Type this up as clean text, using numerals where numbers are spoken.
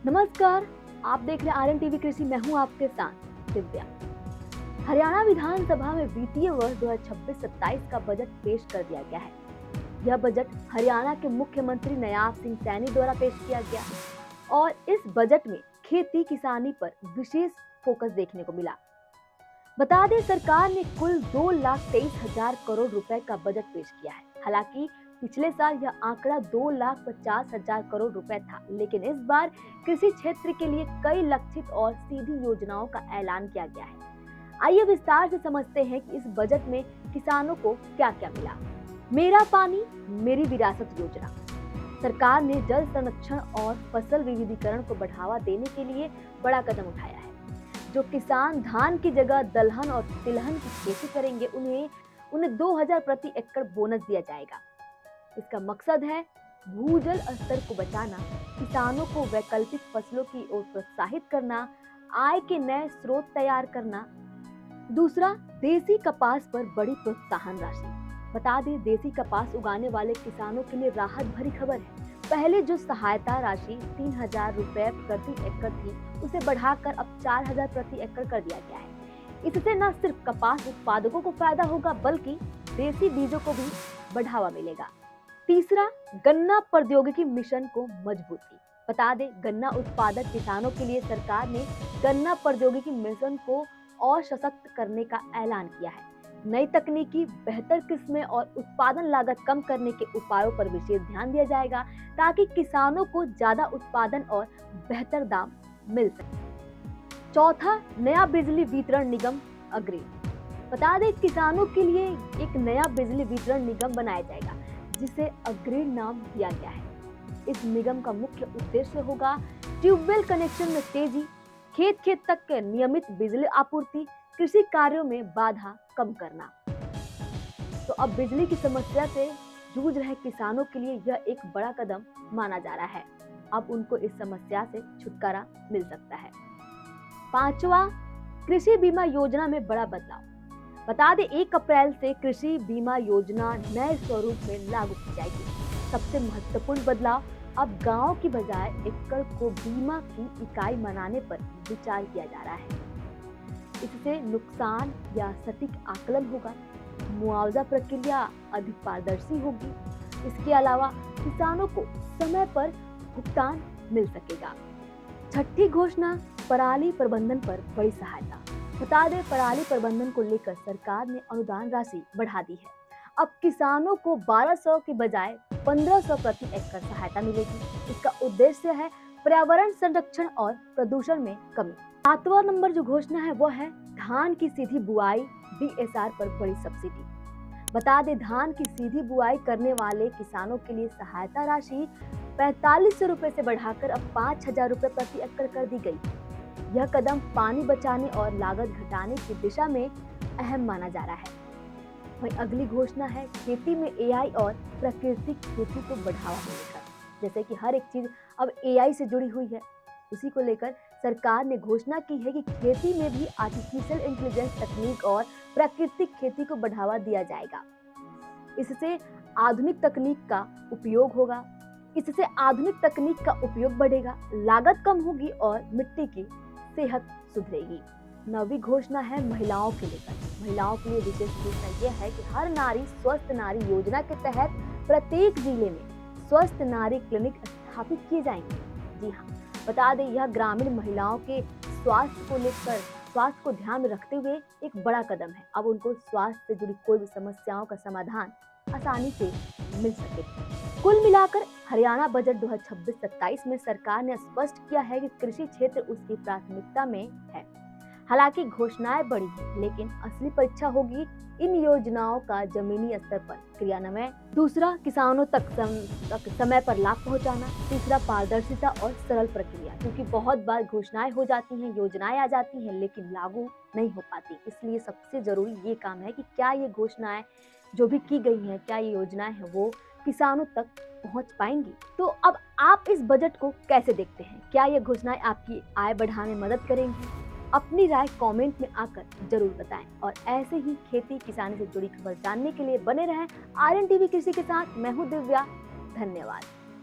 नमस्कार, आप देख रहे हैं आरएन टीवी कृषि। मैं हूं आपके साथ दिव्या। हरियाणा विधानसभा में वित्तीय वर्ष 2026-27 का बजट पेश कर दिया गया है। यह बजट हरियाणा के मुख्यमंत्री नायाब सिंह सैनी द्वारा पेश किया गया और इस बजट में खेती किसानी पर विशेष फोकस देखने को मिला। बता दें, सरकार ने कुल 2,23,000 करोड़ रुपए का बजट पेश किया है। हालांकि पिछले साल यह आंकड़ा 2,50,000 करोड़ रुपए था, लेकिन इस बार कृषि क्षेत्र के लिए कई लक्षित और सीधी योजनाओं का ऐलान किया गया है। आइए विस्तार से समझते हैं कि इस बजट में किसानों को क्या क्या मिला। मेरा पानी मेरी विरासत योजना। सरकार ने जल संरक्षण और फसल विविधीकरण को बढ़ावा देने के लिए बड़ा कदम उठाया है। जो किसान धान की जगह दलहन और तिलहन की खेती करेंगे, उन्हें 2,000 प्रति एकड़ बोनस दिया जाएगा। इसका मकसद है भूजल स्तर को बचाना, किसानों को वैकल्पिक फसलों की ओर प्रोत्साहित करना, आय के नए स्रोत तैयार करना। दूसरा, देसी कपास पर बड़ी प्रोत्साहन राशि। बता दें, देसी कपास उगाने वाले किसानों के लिए राहत भरी खबर है। पहले जो सहायता राशि 3,000 रुपए प्रति एकड़ थी, उसे बढ़ाकर अब 4,000 प्रति एकड़ कर दिया गया है। इससे न सिर्फ कपास उत्पादकों को फायदा होगा, बल्कि देसी बीजों को भी बढ़ावा मिलेगा। तीसरा, गन्ना प्रौद्योगिकी मिशन को मजबूती। बता दें, गन्ना उत्पादक किसानों के लिए सरकार ने गन्ना प्रौद्योगिकी मिशन को और सशक्त करने का ऐलान किया है। नई तकनीकी, बेहतर किस्में और उत्पादन लागत कम करने के उपायों पर विशेष ध्यान दिया जाएगा, ताकि किसानों को ज्यादा उत्पादन और बेहतर दाम मिल सके। चौथा, नया बिजली वितरण निगम अग्रेड। बता दें, किसानों के लिए एक नया बिजली वितरण निगम बनाया जाएगा, जिसे अग्रेड नाम दिया गया है। इस निगम का मुख्य उद्देश्य होगा ट्यूबवेल कनेक्शन में तेजी, खेत खेत तक के नियमित बिजली आपूर्ति, कृषि कार्यों में बाधा कम करना। तो अब बिजली की समस्या से जूझ रहे किसानों के लिए यह एक बड़ा कदम माना जा रहा है। अब उनको इस समस्या से छुटकारा मिल सकता है। पांचवा, कृषि बीमा योजना में बड़ा बदलाव। बता दें, 1 अप्रैल से कृषि बीमा योजना नए स्वरूप में लागू की जाएगी। सबसे महत्वपूर्ण बदलाव, अब गांव की बजाय एकड़ को बीमा की इकाई बनाने पर विचार किया जा रहा है। इससे नुकसान या सटीक आकलन होगा, मुआवजा प्रक्रिया अधिक पारदर्शी होगी। इसके अलावा किसानों को समय पर भुगतान मिल सकेगा। छठी घोषणा, पराली प्रबंधन पर बड़ी सहायता। बता दें, पराली प्रबंधन को लेकर सरकार ने अनुदान राशि बढ़ा दी है। अब किसानों को 1,200 की बजाय 1,500 प्रति एकड़ सहायता मिलेगी। इसका उद्देश्य है पर्यावरण संरक्षण और प्रदूषण में कमी। 7वां नंबर जो घोषणा है वो है धान की सीधी बुआई, DSR पर बड़ी सब्सिडी। बता दें, धान की सीधी बुआई करने वाले किसानों के लिए सहायता राशि 4,500 रुपए से बढ़ाकर अब 5,000 रुपए प्रति एकड़ कर दी गई। यह कदम पानी बचाने और लागत घटाने की दिशा में अहम माना जा रहा है। वहीं अगली घोषणा है खेती में AI और प्राकृतिक खेती को बढ़ावा देने का। जैसे कि हर एक चीज अब AI से जुड़ी हुई है, उसी को लेकर सरकार ने घोषणा की है कि खेती में भी आर्टिफिशियल इंटेलिजेंस तकनीक और प्राकृतिक खेती को बढ़ावा दिया जाएगा। इससे आधुनिक तकनीक का उपयोग बढ़ेगा, लागत कम होगी और मिट्टी की सेहत सुधरेगी। 9वीं घोषणा है महिलाओं के लेकर। महिलाओं के लिए विशेष घोषणा यह है कि हर नारी स्वस्थ नारी योजना के तहत प्रत्येक जिले में स्वस्थ नारी क्लिनिक स्थापित किए जाएंगे। जी हाँ, बता दें, यह ग्रामीण महिलाओं के स्वास्थ्य को ध्यान में रखते हुए एक बड़ा कदम है। अब उनको स्वास्थ्य से जुड़ी कोई भी समस्याओं का समाधान आसानी से मिल सके। कुल मिलाकर हरियाणा बजट 2026-27 में सरकार ने स्पष्ट किया है कि कृषि क्षेत्र उसकी प्राथमिकता में है। हालांकि घोषणाएं बड़ी हैं, लेकिन असली परीक्षा होगी इन योजनाओं का जमीनी स्तर पर क्रियान्वयन। दूसरा, किसानों तक समय पर लाभ पहुंचाना। तीसरा, पारदर्शिता और सरल प्रक्रिया, क्योंकि बहुत बार घोषणाएं हो जाती हैं, योजनाएं आ जाती हैं, लेकिन लागू नहीं हो पाती। इसलिए सबसे जरूरी ये काम है कि क्या ये घोषणाएं जो भी की गई हैं, क्या ये योजनाएं हैं वो किसानों तक पहुंच पाएंगी। तो अब आप इस बजट को कैसे देखते हैं? क्या ये घोषणाएं आपकी आय बढ़ाने में मदद करेंगी? अपनी राय कमेंट में आकर जरूर बताएं और ऐसे ही खेती किसानी से जुड़ी खबर जानने के लिए बने रहें आरएन टीवी कृषि के साथ। मैं हूं दिव्या। धन्यवाद।